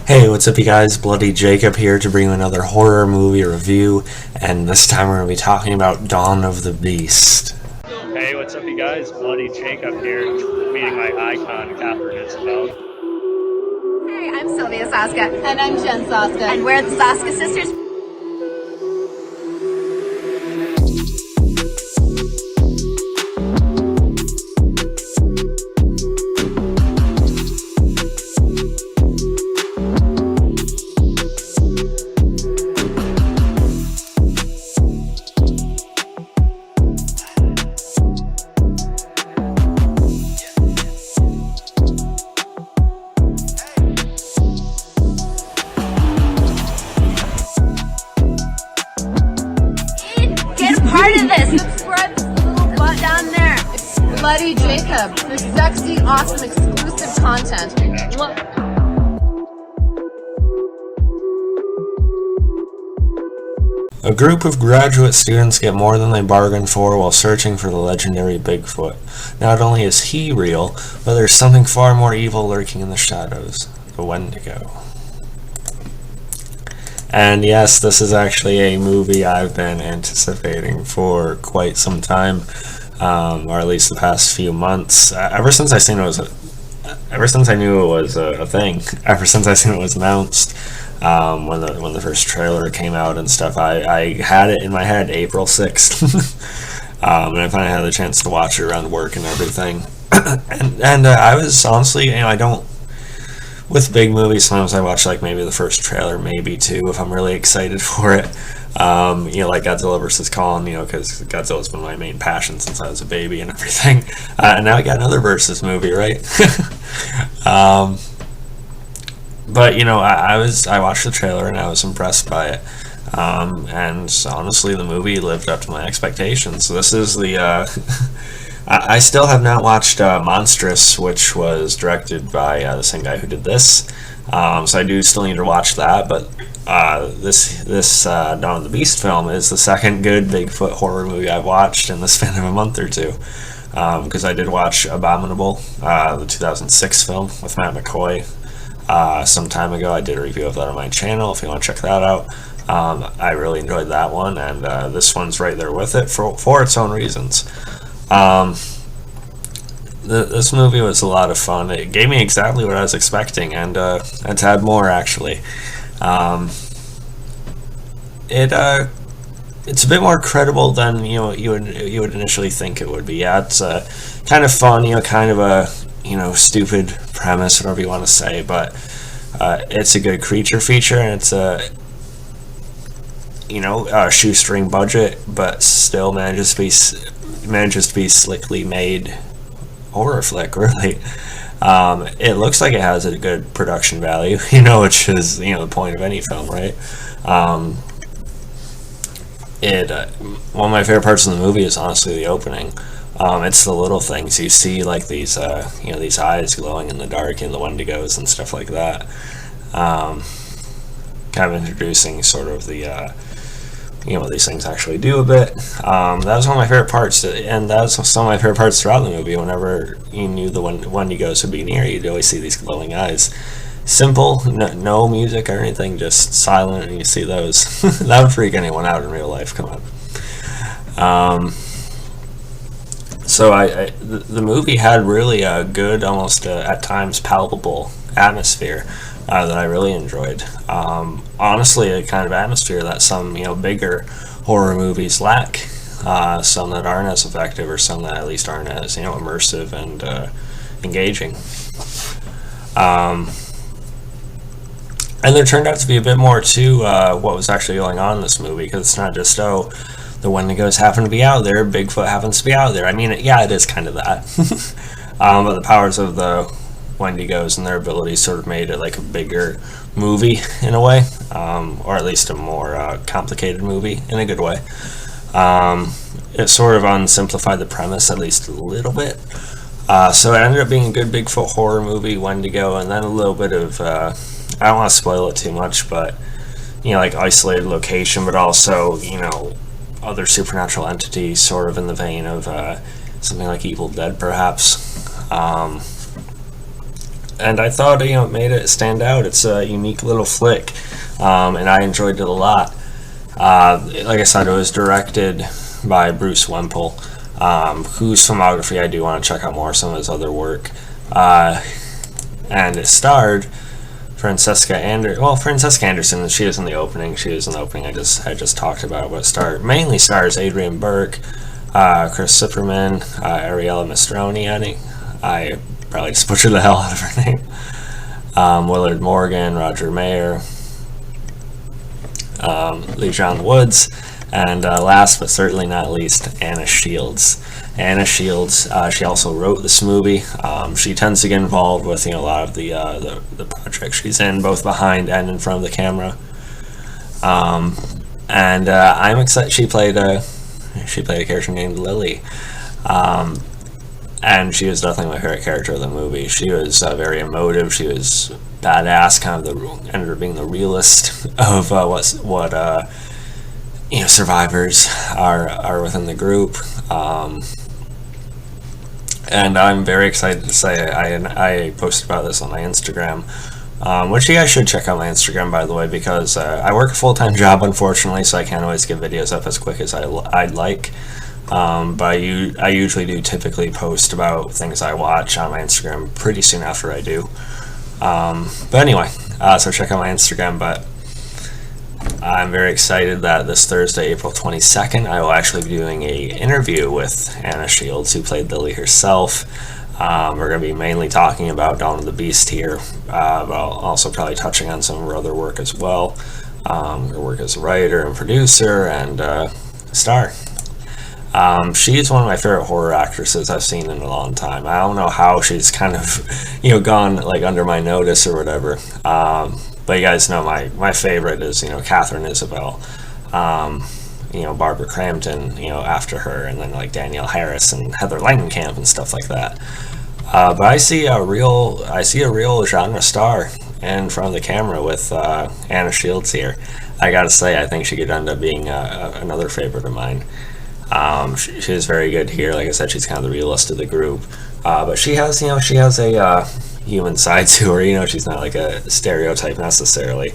Hey, what's up, you guys? Bloody Jacob here to bring you another horror movie review, and this time we're going to be talking about Dawn of the Beast. Hey, what's up, you guys? Bloody Jacob here, meeting my icon, Catherine Isabel. Hey, I'm Sylvia Saska. And I'm Jen Saska. And we're the Saska Sisters. Part of this. Subscribe to the little butt down there. It's Bloody Jacob for sexy, awesome, exclusive content. A group of graduate students get more than they bargained for while searching for the legendary Bigfoot. Not only is he real, but there's something far more evil lurking in the shadows. The Wendigo. And yes, this is actually a movie I've been anticipating for quite some time, or at least the past few months. Ever since I knew it was a thing. Ever since I seen it was announced, when the first trailer came out and stuff, I had it in my head April 6th, and I finally had the chance to watch it around work and everything. and I was honestly, I don't. With big movies, sometimes I watch like maybe the first trailer, maybe two, if I'm really excited for it. Like Godzilla vs. Kong, because Godzilla's been my main passion since I was a baby and everything. And now I got another versus movie, right? But I watched the trailer and I was impressed by it. And honestly, the movie lived up to my expectations. So this is the. I still have not watched Monstrous, which was directed by the same guy who did this. So I do still need to watch that. But this Dawn of the Beast film is the second good Bigfoot horror movie I've watched in the span of a month or two. Because I did watch Abominable, the 2006 film with Matt McCoy, some time ago. I did a review of that on my channel if you want to check that out. I really enjoyed that one, and this one's right there with it for its own reasons. This movie was a lot of fun. It gave me exactly what I was expecting, and a tad more actually. It's a bit more credible than you would initially think it would be. Yeah, it's kind of fun, kind of a stupid premise, whatever you want to say, but it's a good creature feature, and it's a shoestring budget, but still manages to be slickly made horror flick, really. It looks like it has a good production value, which is the point of any film, right? One of my favorite parts of the movie is honestly the opening. It's the little things you see, like these these eyes glowing in the dark and the Wendigos and stuff like that. Kind of introducing sort of the what these things actually do a bit. That was one of my favorite parts, and that was some of my favorite parts throughout the movie. Whenever you knew the Wendigos would be near, you'd always see these glowing eyes. Simple, no music or anything, just silent, and you see those. That would freak anyone out in real life. Come on. So the movie had really a good, almost at times palpable atmosphere that I really enjoyed. Honestly, a kind of atmosphere that some bigger horror movies lack. Some that aren't as effective, or some that at least aren't as immersive and engaging. And there turned out to be a bit more to what was actually going on in this movie, because it's not just the Wendigos happen to be out there, Bigfoot happens to be out there. I mean, yeah, it is kind of that. But the powers of the Wendigos and their abilities sort of made it like a bigger movie in a way, or at least a more complicated movie in a good way. It sort of unsimplified the premise at least a little bit. So it ended up being a good Bigfoot horror movie, Wendigo, and then a little bit of, I don't want to spoil it too much, but, like isolated location, but also, other supernatural entities, sort of in the vein of something like Evil Dead, perhaps. and I thought, it made it stand out. It's a unique little flick, and I enjoyed it a lot. Like I said, it was directed by Bruce Wemple, whose filmography I do want to check out more, some of his other work. And it starred Francesca Anderson. She was in the opening. I just talked about. But mainly stars Adrian Burke, Chris Zipperman, Ariella Mastroni. I probably just butchered the hell out of her name. Willard Morgan, Roger Mayer, Lee John Woods, and last but certainly not least, Anna Shields. Anna Shields, she also wrote this movie. She tends to get involved with a lot of the projects she's in, both behind and in front of the camera. And I'm excited. She played a character named Lily, and she was definitely my favorite character of the movie. She was very emotive. She was badass, ended up being the realist of what survivors are within the group. And I'm very excited to say I posted about this on my Instagram, which you guys should check out my Instagram, by the way, because I work a full-time job, unfortunately, so I can't always get videos up as quick as I'd like. But I usually do typically post about things I watch on my Instagram pretty soon after I do. But anyway, so check out my Instagram. But I'm very excited that this Thursday, April 22nd, I will actually be doing an interview with Anna Shields, who played Lily herself. We're going to be mainly talking about Dawn of the Beast here, but also probably touching on some of her other work as well. Her work as a writer and producer and star. She's one of my favorite horror actresses I've seen in a long time. I don't know how she's kind of, gone like under my notice or whatever. But you guys know my favorite is, Catherine Isabel, Barbara Crampton, after her, and then like Danielle Harris and Heather Langenkamp and stuff like that. But I see a real genre star in front of the camera with Anna Shields here. I gotta say, I think she could end up being another favorite of mine. She is very good here. Like I said, she's kind of the realist of the group. But she has a human side to her. She's not like a stereotype necessarily.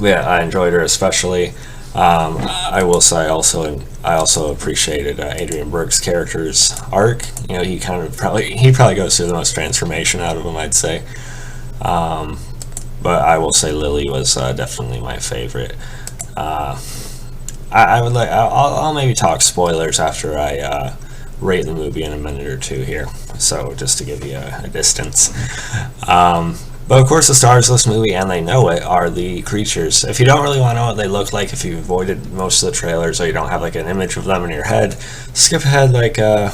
Yeah, I enjoyed her especially. I will say I also appreciated Adrian Burke's character's arc. He probably goes through the most transformation out of him, I'd say. But I will say Lily was definitely my favorite. I'll maybe talk spoilers after I rate the movie in a minute or two here, so just to give you a distance. But of course the stars of this movie, and they know it, are the creatures. If you don't really want to know what they look like, if you avoided most of the trailers or you don't have like an image of them in your head, skip ahead like a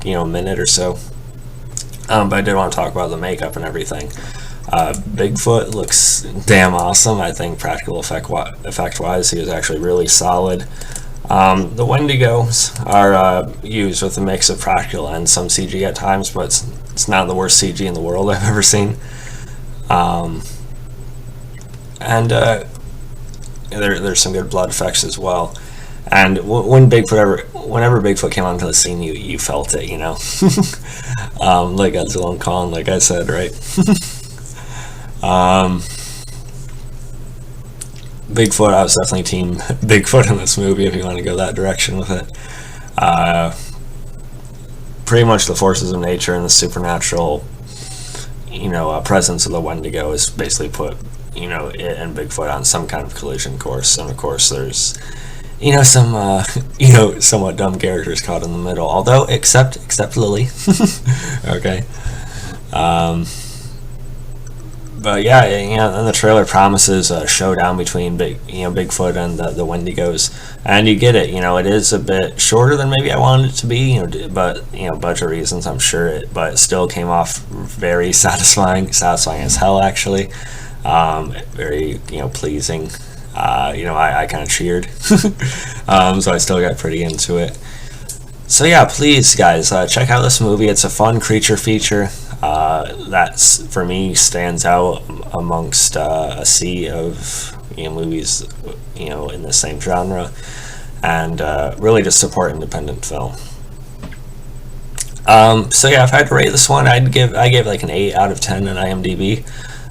minute or so. But I did want to talk about the makeup and everything. Bigfoot looks damn awesome. I think practical effect wise he was actually really solid. The Wendigos are used with a mix of practical and some CG at times, but it's not the worst CG in the world I've ever seen. And there's some good blood effects as well. And whenever Bigfoot came onto the scene, you felt it, like Godzilla and Kong, like I said, right? Bigfoot, I was definitely team Bigfoot in this movie, if you want to go that direction with it. Pretty much the forces of nature and the supernatural, presence of the Wendigo is basically put, it and Bigfoot on some kind of collision course. And of course there's, some, somewhat dumb characters caught in the middle, although, except Lily. Okay. But yeah, and the trailer promises a showdown between Bigfoot and the Wendigos, and you get it. It is a bit shorter than maybe I wanted it to be, but budget reasons, I'm sure but it still came off very satisfying as hell, actually. Very pleasing. I kind of cheered, so I still got pretty into it. So yeah, please guys, check out this movie. It's a fun creature feature. That's for me stands out amongst a sea of movies in the same genre, and really just support independent film. So yeah, if I had to rate this one, I gave like an 8 out of 10 on IMDb.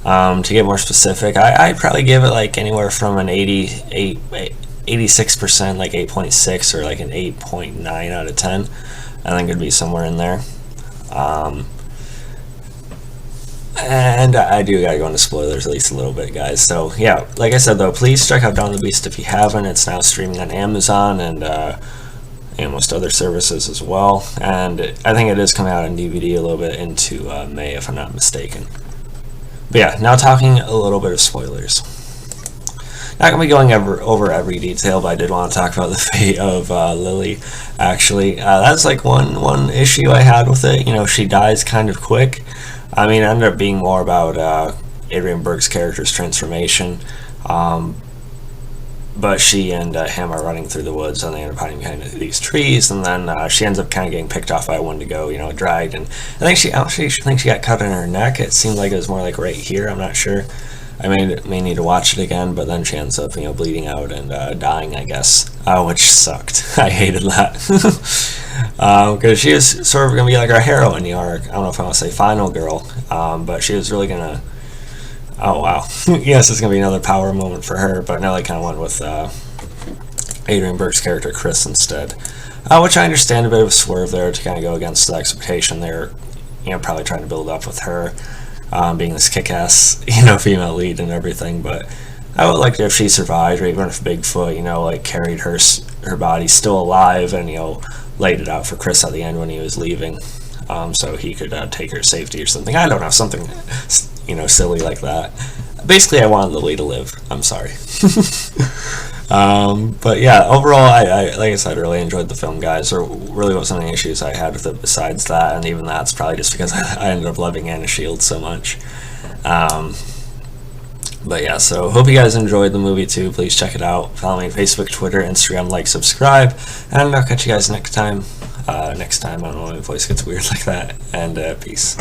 To get more specific, I'd probably give it like anywhere from an 86%, like 8.6, or like an 8.9 out of 10. I think it'd be somewhere in there. And I do gotta go into spoilers at least a little bit, guys. So yeah, like I said though, please check out Dawn of the Beast if you haven't. It's now streaming on Amazon and most other services as well. And I think it is coming out on DVD a little bit into May, if I'm not mistaken. But yeah, now talking a little bit of spoilers. Not gonna be going over every detail, but I did want to talk about the fate of Lily. Actually, that's like one issue I had with it. She dies kind of quick. I mean, it ended up being more about Adrian Burke's character's transformation. But she and him are running through the woods, and they end up hiding behind these trees, and then she ends up kind of getting picked off by a Wendigo, dragged, and I think she got cut in her neck. It seemed like it was more like right here. I'm not sure. I may need to watch it again, but then she ends up, bleeding out and dying, I guess, which sucked. I hated that. Because she is sort of going to be like our heroine, or I don't know if I want to say final girl, but she was really going to, oh wow, yes, it's going to be another power moment for her, but now they kind of went with Adrian Burke's character, Chris, instead. Which I understand a bit of a swerve there to kind of go against the expectation they're, probably trying to build up with her. Being this kick-ass, female lead and everything, but I would like if she survived, or even if Bigfoot, like carried her body still alive and, laid it out for Chris at the end when he was leaving, so he could take her to safety or something. I don't know, something, silly like that. Basically, I wanted Lily to live. I'm sorry. But yeah, overall, I like I said, really enjoyed the film, guys. There really wasn't any issues I had with it besides that, and even that's probably just because I ended up loving Anna Shields so much. But yeah, so hope you guys enjoyed the movie too. Please check it out. Follow me on Facebook, Twitter, Instagram, like, subscribe, and I'll catch you guys next time. I don't know, my voice gets weird like that, and peace.